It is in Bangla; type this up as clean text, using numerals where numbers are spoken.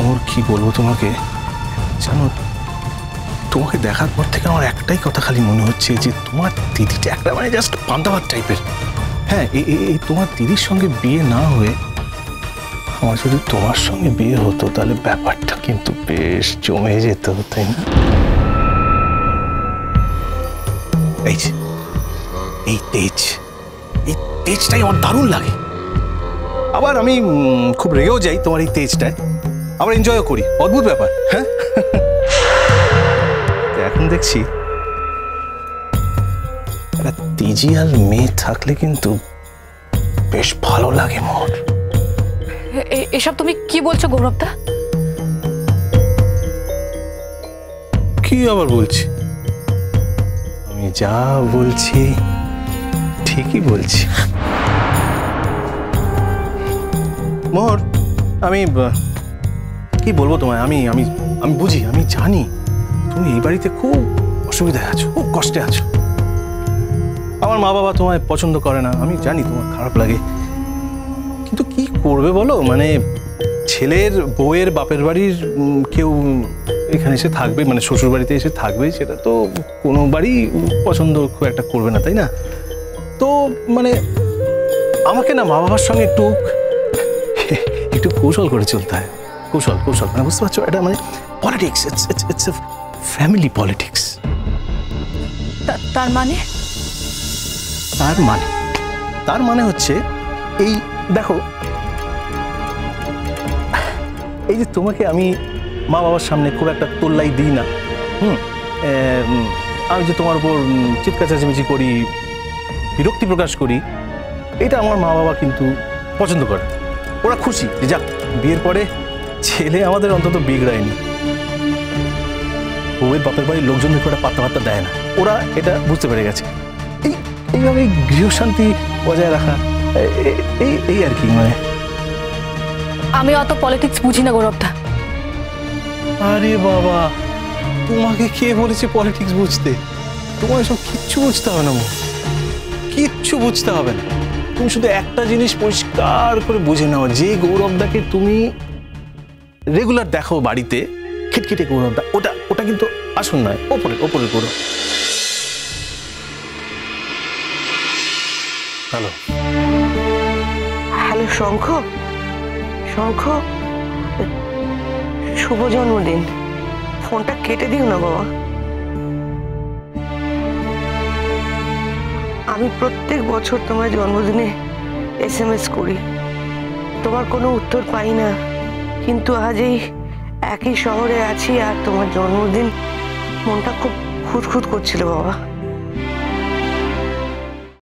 ওর কি বলবো তোমাকে, জানো তোমাকে দেখার পর থেকে আমার একটাই কথা খালি মনে হচ্ছে যে তোমার দিদিটা একটা মানে জাস্ট পান্তাভাত টাইপের। হ্যাঁ, এই তোমার দিদির সঙ্গে বিয়ে না হয়ে আমার যদি তোমার সঙ্গে বিয়ে হতো তাহলে ব্যাপারটা কিন্তু বেশ জমে যেত, তাই না? এই তেজটাই আমার দারুণ লাগে। আবার আমি খুব রেগেও যাই তোমার এই তেজটায়, আবার এনজয়ও করি। অদ্ভুত ব্যাপার। হ্যাঁ, এখন দেখছি একটা তেজিয়াল মেয়ে থাকলে কিন্তু বেশ ভালো লাগে মোর। এসব তুমি কি বলছো গৌরবদা? কি আবার বলছি? আমি যা বলছি ঠিকই বলছি মোর। আমি কি বলবো তোমায়, আমি আমি আমি বুঝি, আমি জানি তুমি এই বাড়িতে খুব অসুবিধায় আছো, খুব কষ্টে আছো। আমার মা বাবা তোমায় পছন্দ করে না, আমি জানি তোমার খারাপ লাগে, কিন্তু কি করবে বলো? মানে ছেলের বউয়ের বাপের বাড়ির কেউ এখানে এসে থাকবে, মানে শ্বশুর বাড়িতে এসে থাকবে, সেটা তো কোনো বাড়ি পছন্দ খুব একটা করবে না, তাই না? তো মানে আমাকে না মা বাবার সঙ্গে একটু কৌশল করে চলতে হয়। কৌশল মানে বুঝতে পারছো, এটা মানে politics, it's a family politics. তার মানে হচ্ছে এই দেখো, এই যে তোমাকে আমি মা বাবার সামনে খুব একটা তোল্লাই দিই না, আমি যে তোমার উপর চিৎকার চেঁচামেচি করি, বিরক্তি প্রকাশ করি, এটা আমার মা বাবা কিন্তু পছন্দ করে। ওরা খুশি যে যাক, বিয়ের পরে ছেলে আমাদের অন্তত বিগড়ায়নি, বউয়ের বাপের বাড়ির লোকজনদের একটা পাত্তা দেয় না। ওরা এটা বুঝতে পেরে গেছে। এইভাবে গৃহশান্তি বজায় রাখা, এই আর কি। মানে আমি অত পলিটিক্স বুঝি না গৌরবদা। আরে বাবা, তোমাকে কে বলেছে পলিটিক্স বুঝতে? তোমার এসব কিচ্ছু বুঝতে হবে না, কিচ্ছু বুঝতে হবে না। তুমি শুধু একটা জিনিস পরিষ্কার করে বুঝে নাও, যে গৌরবদাকে তুমি রেগুলার দেখো বাড়িতে, খিটখিটে গৌরবদা, ওটা কিন্তু আসল নয়, ওপরের গৌরব। হ্যালো শঙ্খ, শুভ জন্মদিন। ফোনটা কেটে দিও না বাবা। আমি প্রত্যেক বছর তোমার জন্মদিনে SMS করি, তোমার কোনো উত্তর পাই না, কিন্তু আজ এই একই শহরে আছি আর তোমার জন্মদিন, মনটা খুব খুঁতখুত করছিল বাবা।